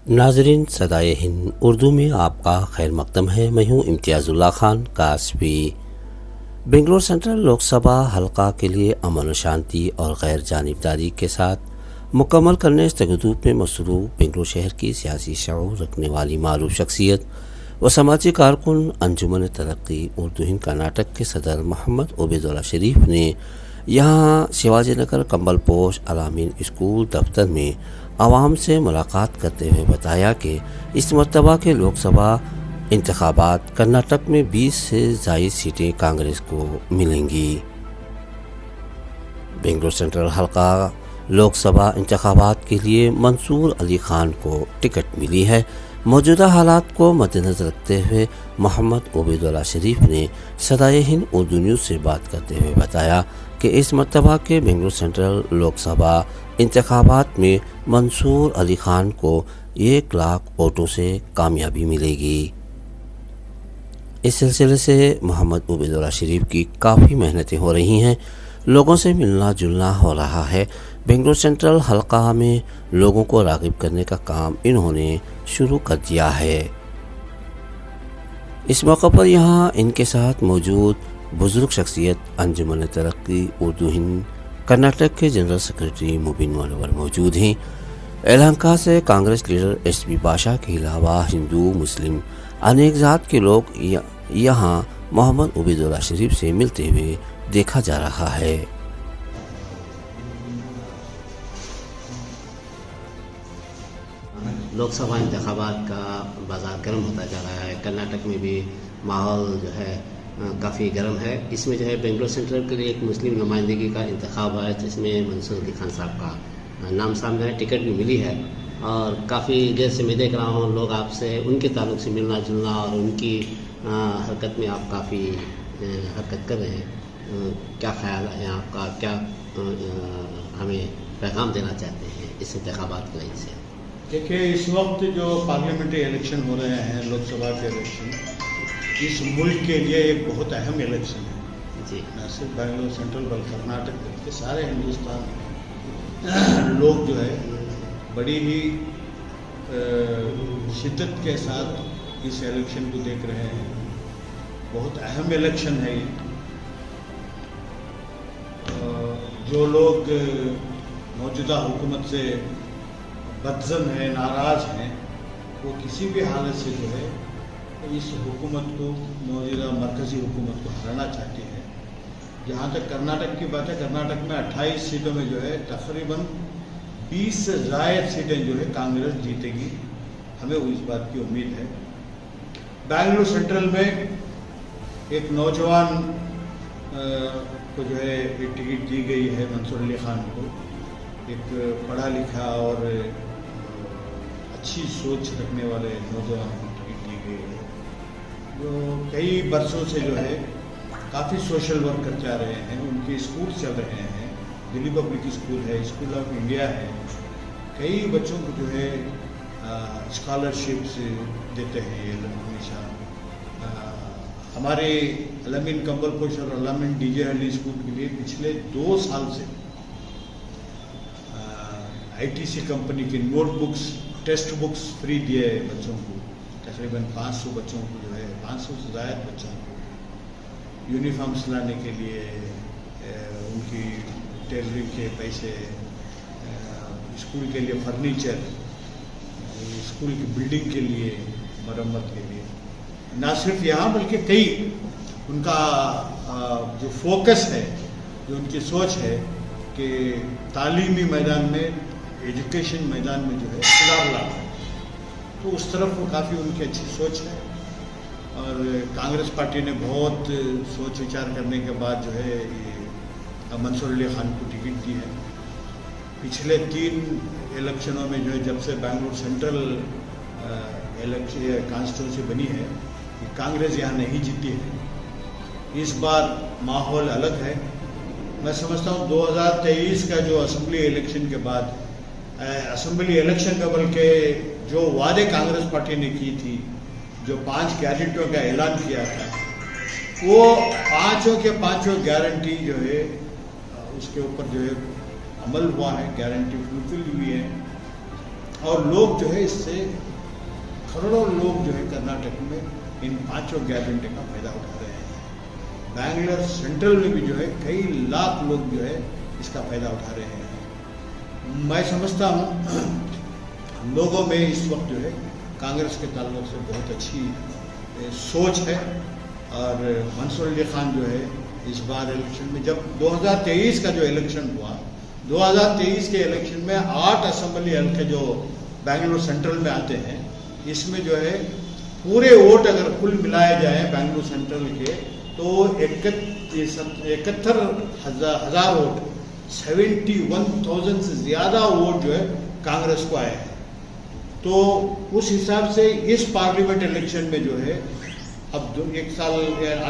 नाजरीन, सदाए हिंद उर्दू में आपका खैर मकदम है। मैं हूँ इम्तियाज़ुल्लाह खान कासवी। बेंगलोर सेंट्रल लोकसभा हलका के लिए अमन व शांति और गैर जानिबदारी के साथ मुकम्मल करने तगदूप में मसरूफ़ बेंगलोर शहर की सियासी शऊर रखने वाली मारूफ शख्सियत व समाजी कारकुन अंजुमन तरक्की उर्दू हिंद कर्नाटक के सदर मोहम्मद उबैदुल्लाह शरीफ ने यहाँ शिवाजी नगर कंबल पोश अलामीन स्कूल दफ्तर में आवाम से मुलाकात करते हुए बताया कि इस मरतबा के लोकसभा इंतखाबात कर्नाटक में 20 से ज़ायद सीटें कांग्रेस को मिलेंगी। बेंगलोर सेंट्रल हल्का लोकसभा इंतखाबात के लिए मंसूर अली खान को टिकट मिली है। मौजूदा हालात को मद्देनज़र रखते हुए मोहम्मद उबैदुल्लाह शरीफ ने सदाए हिंद उर्दू न्यूज़ से बात करते हुए बताया कि इस मरतबा के बेंगलोर सेंट्रल लोकसभा इंतखाबात में मंसूर अली खान को 1 लाख वोटों से कामयाबी मिलेगी। इस सिलसिले से मोहम्मद उबैदुल्लाह शरीफ की काफ़ी मेहनतें हो रही हैं, लोगों से मिलना जुलना हो रहा है। बेंगलोर सेंट्रल हल्का में लोगों को राग़िब करने का काम इन्होंने शुरू कर दिया है। इस मौके पर यहाँ इनके साथ मौजूद बुज़ुर्ग शख्सियत अंजुमन तरक्की उर्दू हिंद कर्नाटक के जनरल सेक्रेटरी मुबीन मनोवर मौजूद हैं। यलहंका से कांग्रेस लीडर एसपी बादशाह के अलावा हिंदू मुस्लिम अनेक ज़ात के लोग यहाँ मोहम्मद उबैदुल्लाह शरीफ से मिलते हुए देखा जा रहा है। लोकसभा इंतखाबात का बाज़ार गर्म होता जा रहा है। कर्नाटक में भी माहौल जो है काफ़ी गर्म है। इसमें जो है बेंगलोर सेंट्रल के लिए एक मुस्लिम नुमाइंदगी का इंतखाब है, जिसमें मंसूर अली खान साहब का नाम सामने है। टिकट भी मिली है और काफ़ी देर से मैं देख रहा हूँ लोग आपसे उनके ताल्लुक से मिलना जुलना और उनकी हरकत में आप काफ़ी हरकत कर रहे हैं। क्या ख्याल है आपका, क्या हमें पैगाम देना चाहते हैं इस इंतखाबात की वजह से? देखिए, इस वक्त जो पार्लियामेंट्री इलेक्शन हो रहे हैं, लोकसभा के इलेक्शन, इस मुल्क के लिए एक बहुत अहम इलेक्शन है जी। न सिर्फ बेंगलोर सेंट्रल बल्कि कर्नाटक बल्कि सारे हिंदुस्तान लोग जो है बड़ी ही शिद्दत के साथ इस इलेक्शन को देख रहे हैं। बहुत अहम इलेक्शन है ये। जो लोग मौजूदा हुकूमत से बदज़न है, नाराज़ हैं, वो किसी भी हालत से जो है इस हुकूमत को, मौजूदा मरकज़ी हुकूमत को हराना चाहते हैं। जहाँ तक कर्नाटक की बात है, कर्नाटक में 28 सीटों में जो है तकरीबन 20 से ज़ायद सीटें जो है कांग्रेस जीतेगी। हमें इस बात की उम्मीद है। बेंगलुरु सेंट्रल में एक नौजवान को जो है एक टिकट दी गई है, मंसूर अली खान को। एक पढ़ा लिखा और अच्छी सोच रखने वाले नौजवान को टिकट दी गई है, जो कई बरसों से जो है काफ़ी सोशल वर्क करते आ रहे हैं। उनके स्कूल चल रहे हैं, दिल्ली पब्लिक स्कूल है, स्कूल ऑफ इंडिया है। कई बच्चों को जो है स्कॉलरशिप्स देते हैं ये हमेशा। हमारे अलामीन कंबल पोश और अलामीन डीजे हली स्कूल के लिए पिछले 2 साल से आईटीसी कंपनी की नोटबुक्स, टेक्स्ट बुक्स फ्री दिए बच्चों को। तकरीबन 500 बच्चों को जो है, 500 से ज़्यादा बच्चों को यूनिफॉर्म्स लाने के लिए, उनकी टेलरिंग के पैसे, स्कूल के लिए फर्नीचर, स्कूल की बिल्डिंग के लिए, मरम्मत के लिए। ना सिर्फ यहाँ बल्कि कई उनका जो फोकस है, जो उनकी सोच है कि तालीमी मैदान में, एजुकेशन मैदान में जो है सुधार लाना, तो उस तरफ वो काफ़ी उनकी अच्छी सोच है। और कांग्रेस पार्टी ने बहुत सोच विचार करने के बाद जो है ये मंसूर अली खान को टिकट दी है। पिछले 3 इलेक्शनों में जो है, जब से बेंगलुरु सेंट्रल इलेक्शन कॉन्स्टिट्यूंसी बनी है, कांग्रेस यहाँ नहीं जीती है। इस बार माहौल अलग है। मैं समझता हूँ 2023 का जो असेंबली इलेक्शन के बाद, असेंबली इलेक्शन का बल्कि जो वादे कांग्रेस पार्टी ने की थी, जो 5 गारंटियों का ऐलान किया था, वो 5 के 5 गारंटी जो है उसके ऊपर जो है अमल हुआ है, गारंटी फुलफिल हुई है। और लोग जो है इससे करोड़ों लोग जो है कर्नाटक में इन 5 गारंटी का फायदा उठा रहे हैं। बैंगलोर सेंट्रल में भी जो है कई लाख लोग जो है इसका फायदा उठा रहे हैं। मैं समझता हूँ लोगों में इस वक्त जो है कांग्रेस के ताल्लुक से बहुत अच्छी सोच है और मंसूर अली खान जो है इस बार इलेक्शन में, जब 2023 का जो इलेक्शन हुआ, 2023 के इलेक्शन में 8 असेंबली हल्के जो बैंगलोर सेंट्रल में आते हैं, इसमें जो है पूरे वोट अगर कुल मिलाए जाए बैंगलोर सेंट्रल के तो 71,000 वोट, 71,000 से ज़्यादा वोट जो है कांग्रेस को आए हैं। तो उस हिसाब से इस पार्लियामेंट इलेक्शन में जो है अब 1 साल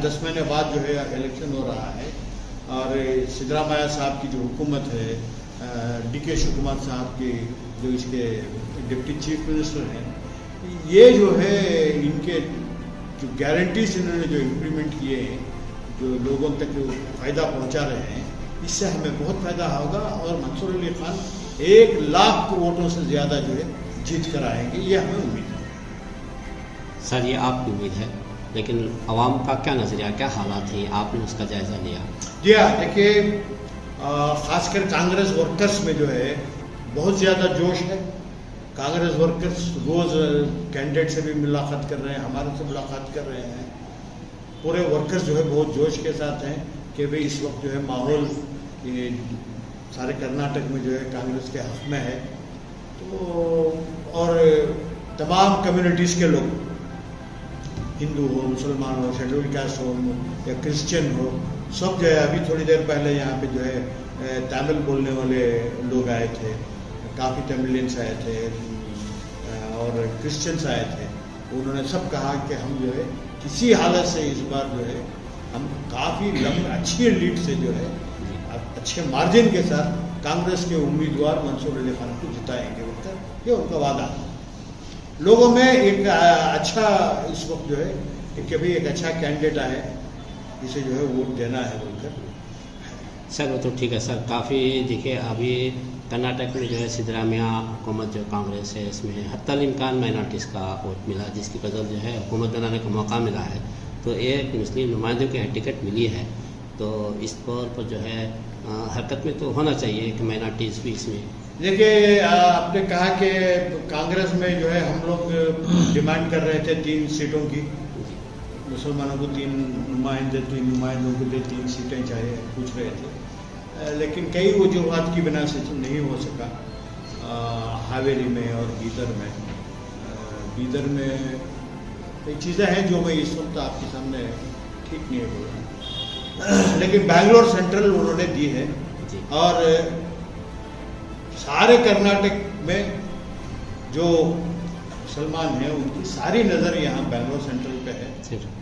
10 महीने बाद जो है इलेक्शन हो रहा है और सिद्धरामैया साहब की जो हुकूमत है, DK शिवकुमार साहब की जो इसके डिप्टी चीफ मिनिस्टर हैं, ये जो है इनके जो गारंटीज इन्होंने जो इम्प्लीमेंट किए हैं, जो लोगों तक जो फ़ायदा पहुंचा रहे हैं, इससे हमें बहुत फ़ायदा होगा और मंसूर अली खान 1 लाख वोटों से ज़्यादा जो है जीत कर आएंगे, ये हमें उम्मीद है। सर, ये आपकी उम्मीद है, लेकिन आवाम का क्या नज़रिया, क्या हालात हैं, आपने उसका जायज़ा लिया? जी हाँ, देखिए खासकर कांग्रेस वर्कर्स में जो है बहुत ज़्यादा जोश है। कांग्रेस वर्कर्स रोज़ कैंडिडेट से भी मुलाकात कर रहे हैं, हमारे से मुलाकात कर रहे हैं। पूरे वर्कर्स जो है बहुत जोश के साथ हैं कि भाई इस वक्त जो है माहौल सारे कर्नाटक में जो है कांग्रेस के हक में है। तो और तमाम कम्युनिटीज़ के लोग, हिंदू हो, मुसलमान हो, शेड्यूल कास्ट हो या क्रिश्चियन हो, सब जो है, अभी थोड़ी देर पहले यहाँ पे जो है तमिल बोलने वाले लोग आए थे, काफ़ी तमिलियंस आए थे और क्रिश्चियंस आए थे। उन्होंने सब कहा कि हम जो है किसी हालत से इस बार जो है हम काफ़ी अच्छी लीड से जो है अच्छे मार्जिन के साथ कांग्रेस के उम्मीदवार मंसूर अली खान को जिताएंगे, ये उनका वादा है। लोगों में एक अच्छा इस वक्त जो है कि भाई एक अच्छा कैंडिडेट आए, इसे जो है वोट देना है बोलकर। सर, वो तो ठीक है सर, काफ़ी देखिए अभी कर्नाटक में जो है सिद्धरामैया हुकूमत जो कांग्रेस है, इसमें हत्तल इम्कान माइनॉरिटीज़ का वोट मिला, जिसकी वजह जो है हुकूमत बनाने का मौका मिला है। तो एक मुस्लिम नुमाइंदों की टिकट मिली है, तो इस तौर पर जो है हरकत में तो होना चाहिए कि माइनॉरिटीज़ भी इसमें। देखिए, आपने कहा कि कांग्रेस में जो है हम लोग डिमांड कर रहे थे 3 सीटों की, मुसलमानों को 3 नुमाइंदों को 3 सीटें चाहिए, पूछ रहे थे, लेकिन कई वजूहात की बिना से नहीं हो सका। हावेरी में और बीदर में कई चीज़ें हैं जो मैं इस वक्त आपके सामने ठीक नहीं बोल रहा, लेकिन बैंगलोर सेंट्रल उन्होंने दी है और सारे कर्नाटक में जो मुसलमान हैं उनकी सारी नज़र यहाँ बैंगलोर सेंट्रल पे है।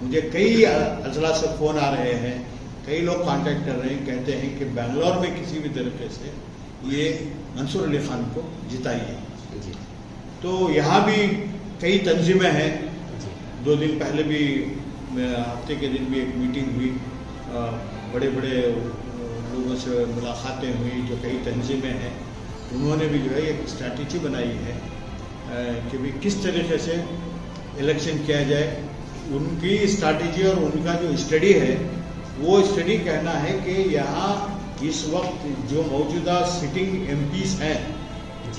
मुझे कई अजला से फ़ोन आ रहे हैं, कई लोग कांटेक्ट कर रहे हैं, कहते हैं कि बैंगलोर में किसी भी तरीके से ये मंसूर अली खान को जिताइए। तो यहाँ भी कई तंजीमें हैं। 2 दिन पहले भी, हफ्ते के दिन भी एक मीटिंग हुई, बड़े बड़े लोगों से मुलाकातें हुई, जो कई तंजीमें हैं, उन्होंने भी जो है एक स्ट्रैटेजी बनाई है कि भाई किस तरीके से इलेक्शन किया जाए। उनकी स्ट्रैटेजी और उनका जो स्टडी है, वो स्टडी कहना है कि यहाँ इस वक्त जो मौजूदा सिटिंग एमपीस हैं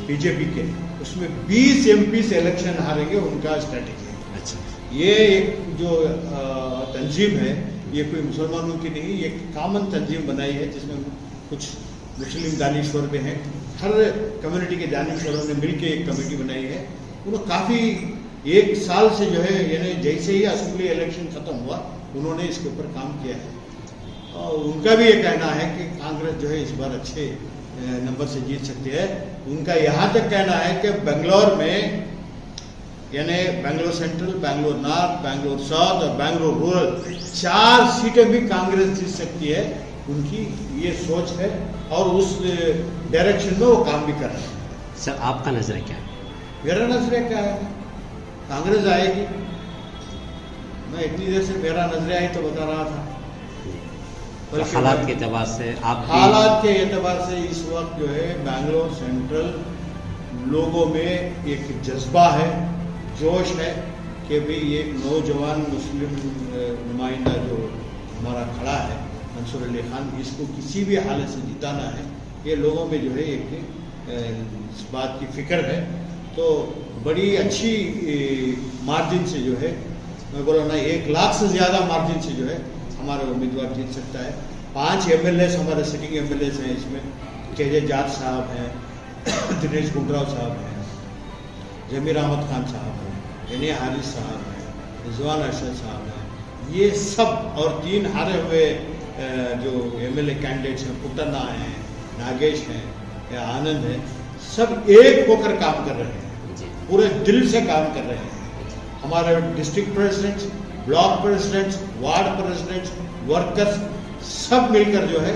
बीजेपी के, उसमें 20 एमपीस इलेक्शन हारेंगे, उनका स्ट्रैटेजी है। अच्छा, ये एक जो तंजीम है, ये कोई मुसलमानों की नहीं, ये कॉमन तंजीम बनाई है जिसमें कुछ मुस्लिम दानिश्वर भी हैं, हर कम्युनिटी के दानिश्वरों ने मिलकर एक कमेटी बनाई है। उन्होंने काफ़ी 1 साल से जो है, यानी जैसे ही असेंबली इलेक्शन ख़त्म हुआ, उन्होंने इसके ऊपर काम किया है और उनका भी ये कहना है कि कांग्रेस जो है इस बार अच्छे नंबर से जीत सकती है। उनका यहाँ तक कहना है कि बेंगलोर में, यानी Bangalore central, Bangalore north, Bangalore south और बेंगलोर रूरल, 4 सीटें भी कांग्रेस जीत सकती है। उनकी ये सोच है और उस डायरेक्शन में वो काम भी कर रहे हैं। सर, आपका नज़रिया क्या है? मेरा नजरिया क्या है? कांग्रेस आएगी। मैं इतनी देर से मेरा नजरिया ही तो बता रहा था। तो हालात के एतबार से आप हालात के एतबार से इस वक्त जो है बैंगलोर सेंट्रल लोगों में एक जज्बा है, जोश है कि भाई ये नौजवान मुस्लिम नुमाइंदा जो हमारा खड़ा है मंसूर अली खान, इसको किसी भी हालत से जिताना है। ये लोगों में जो है एक इस बात की फिक्र है। तो बड़ी अच्छी मार्जिन से जो है, मैं बोला ना 1 लाख से ज़्यादा मार्जिन से जो है हमारा उम्मीदवार जीत सकता है। 5 MLA हमारे सिटिंग MLA हैं, इसमें KJ जाट साहब हैं, दिनेश गुंडराव साहब हैं, जमीर अहमद खान साहब हैं, एने हारिस साहब हैं, रिजवान अरशद साहब हैं, ये सब और 3 हारे हुए जो MLA कैंडिडेट्स हैं, पुटन्ना हैं, नागेश हैं या आनंद हैं, सब एक होकर काम कर रहे हैं, पूरे दिल से काम कर रहे हैं। हमारे district presidents, block presidents, ward presidents, workers सब मिलकर जो है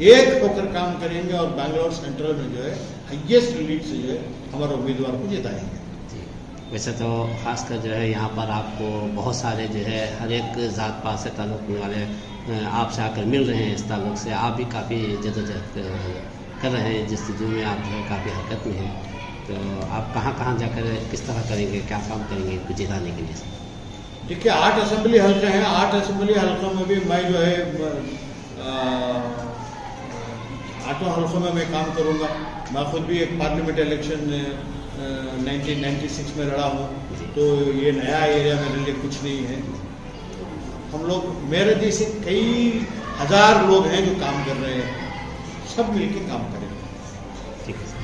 एक होकर काम करेंगे और बैंगलोर सेंट्रल में जो है हाईएस्ट लीड से जो है हमारे उम्मीदवार को जिताएंगे। वैसे तो खासकर जो है यहाँ पर आपको बहुत सारे जो है हर एक ज़ात पात से ताल्लुक़ रखने वाले आपसे आकर मिल रहे हैं। इस ताल्लुक़ से आप भी काफ़ी जद्दोजहद कर रहे हैं, जिस चीज़ में आप जो है काफ़ी हरकत में हैं। तो आप कहाँ जाकर किस तरह करेंगे, क्या काम करेंगे इनको जिताने के लिए? देखिए 8 असेंबली हल्के हैं, 8 असेंबली हल्कों में भी मैं जो है 8 हल्कों में मैं काम करूँगा। मैं खुद भी एक पार्लियामेंट इलेक्शन 1996 में लड़ा हूँ, तो ये नया एरिया मेरे लिए कुछ नहीं है। हम लोग, मेरे जैसे कई हज़ार लोग हैं जो काम कर रहे हैं, सब मिलके काम करेंगे। ठीक है।